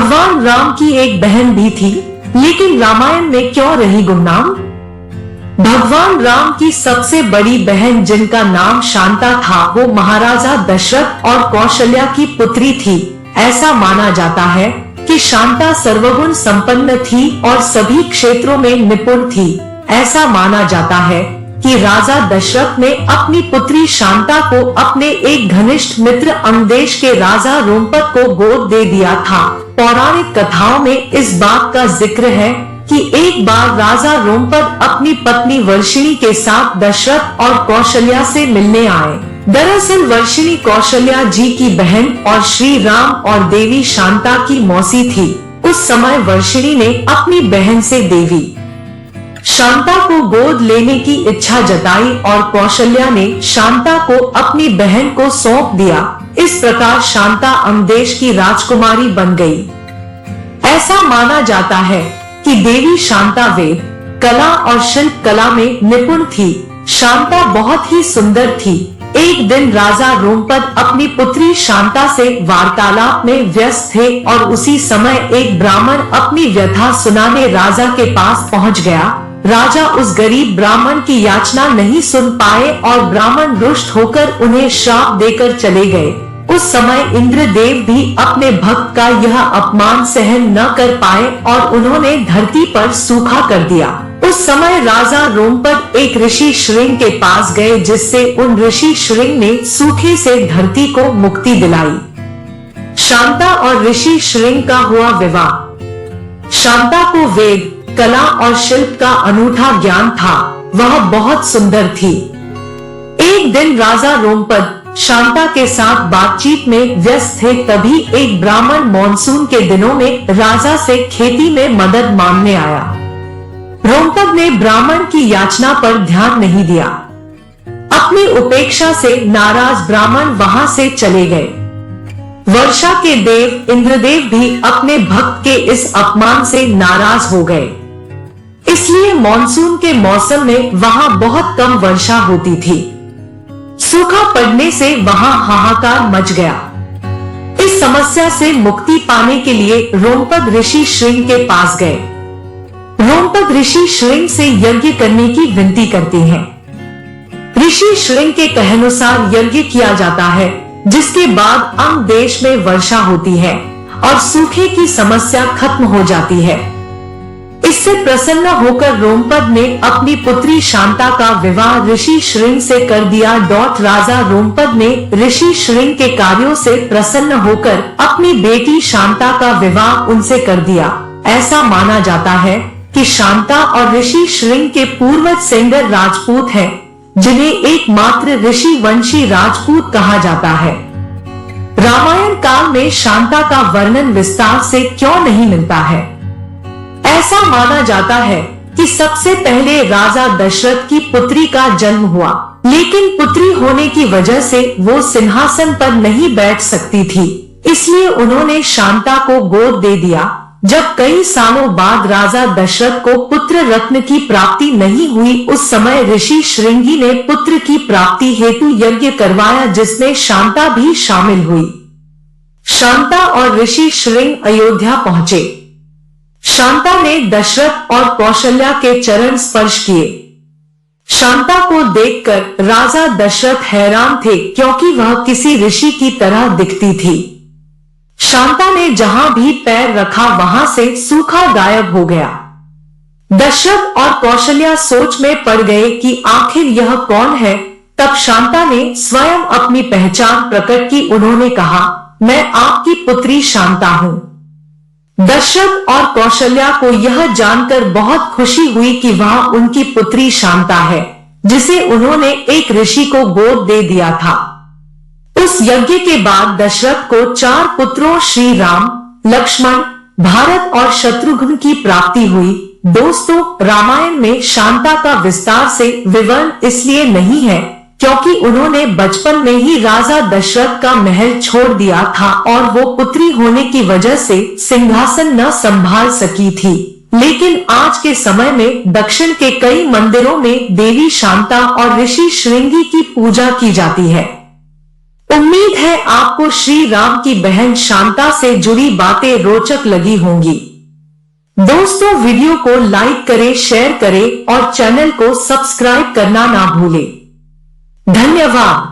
भगवान राम की एक बहन भी थी, लेकिन रामायण में क्यों रही गुमनाम? भगवान राम की सबसे बड़ी बहन जिनका नाम शांता था, वो महाराजा दशरथ और कौशल्या की पुत्री थी। ऐसा माना जाता है कि शांता सर्वगुण संपन्न थी और सभी क्षेत्रों में निपुण थी। ऐसा माना जाता है कि राजा दशरथ ने अपनी पुत्री शांता को अपने एक घनिष्ठ मित्र अंगदेश के राजा रोमपद को गोद दे दिया था। पौराणिक कथाओं में इस बात का जिक्र है कि एक बार राजा रोमपद अपनी पत्नी वर्षिणी के साथ दशरथ और कौशल्या से मिलने आए। दरअसल वर्षिणी कौशल्या जी की बहन और श्री राम और देवी शांता की मौसी थी। उस समय वर्षिणी ने अपनी बहन से देवी शांता को गोद लेने की इच्छा जताई और कौशल्या ने शांता को अपनी बहन को सौंप दिया। इस प्रकार शांता अंगदेश की राजकुमारी बन गई। ऐसा माना जाता है कि देवी शांता वेद कला और शिल्प कला में निपुण थी। शांता बहुत ही सुंदर थी। एक दिन राजा रोमपद अपनी पुत्री शांता से वार्तालाप में व्यस्त थे और उसी समय एक ब्राह्मण अपनी व्यथा सुनाने राजा के पास पहुंच गया। राजा उस गरीब ब्राह्मण की याचना नहीं सुन पाए और ब्राह्मण रुष्ट होकर उन्हें श्राप देकर चले गए। उस समय इंद्रदेव भी अपने भक्त का यह अपमान सहन न कर पाए और उन्होंने धरती पर सूखा कर दिया। उस समय राजा रोमपद एक ऋषि श्रृंग के पास गए, जिससे उन ऋषि श्रृंग ने सूखे से धरती को मुक्ति दिलाई। शांता और ऋषि श्रृंग का हुआ विवाह। शांता को वेद कला और शिल्प का अनूठा ज्ञान था। वह बहुत सुंदर थी। एक दिन राजा रोमपद शांता के साथ बातचीत में व्यस्त थे, तभी एक ब्राह्मण मॉनसून के दिनों में राजा से खेती में मदद मांगने आया। रोमपद ने ब्राह्मण की याचना पर ध्यान नहीं दिया। अपनी उपेक्षा से नाराज ब्राह्मण वहां से चले गए। वर्षा के देव इंद्रदेव भी अपने भक्त के इस अपमान से नाराज हो गए। इसलिए मॉनसून के मौसम में वहां बहुत कम वर्षा होती थी। सूखा पड़ने से वहां हाहाकार मच गया। इस समस्या से मुक्ति पाने के लिए रोमपद ऋषि श्रृंग के पास गए। रोमपद ऋषि श्रृंग से यज्ञ करने की विनती करते हैं। ऋषि श्रृंग के कहानुसार यज्ञ किया जाता है, जिसके बाद अंग देश में वर्षा होती है और सूखे की समस्या खत्म हो जाती है। इससे प्रसन्न होकर रोमपद ने अपनी पुत्री शांता का विवाह ऋषि श्रृंग से कर दिया। राजा रोमपद ने ऋषि श्रृंग के कार्यों से प्रसन्न होकर अपनी बेटी शांता का विवाह उनसे कर दिया। ऐसा माना जाता है कि शांता और ऋषि श्रृंग के पूर्वज सेंगर राजपूत हैं, जिन्हें एकमात्र ऋषि वंशी राजपूत कहा जाता है। रामायण काल में शांता का वर्णन विस्तार से क्यों नहीं मिलता है? ऐसा माना जाता है कि सबसे पहले राजा दशरथ की पुत्री का जन्म हुआ, लेकिन पुत्री होने की वजह से वो सिंहासन पर नहीं बैठ सकती थी, इसलिए उन्होंने शांता को गोद दे दिया। जब कई सालों बाद राजा दशरथ को पुत्र रत्न की प्राप्ति नहीं हुई, उस समय ऋषि श्रृंगी ने पुत्र की प्राप्ति हेतु यज्ञ करवाया, जिसमें शांता भी शामिल हुई। शांता और ऋषि श्रृंग अयोध्या पहुंचे। शांता ने दशरथ और कौशल्या के चरण स्पर्श किए। शांता को देखकर राजा दशरथ हैरान थे, क्योंकि वह किसी ऋषि की तरह दिखती थी। शांता ने जहां भी पैर रखा वहां से सूखा गायब हो गया। दशरथ और कौशल्या सोच में पड़ गए कि आखिर यह कौन है। तब शांता ने स्वयं अपनी पहचान प्रकट की। उन्होंने कहा, मैं आपकी पुत्री शांता हूं। दशरथ और कौशल्या को यह जानकर बहुत खुशी हुई कि वह उनकी पुत्री शांता है, जिसे उन्होंने एक ऋषि को गोद दे दिया था। उस यज्ञ के बाद दशरथ को 4 पुत्रों श्री राम, लक्ष्मण, भारत और शत्रुघ्न की प्राप्ति हुई। दोस्तों, रामायण में शांता का विस्तार से विवरण इसलिए नहीं है क्योंकि उन्होंने बचपन में ही राजा दशरथ का महल छोड़ दिया था और वो पुत्री होने की वजह से सिंहासन न संभाल सकी थी। लेकिन आज के समय में दक्षिण के कई मंदिरों में देवी शांता और ऋषि श्रृंगी की पूजा की जाती है। उम्मीद है आपको श्री राम की बहन शांता से जुड़ी बातें रोचक लगी होंगी। दोस्तों, वीडियो को लाइक करें, शेयर करें और चैनल को सब्सक्राइब करना ना भूलें। धन्यवाद।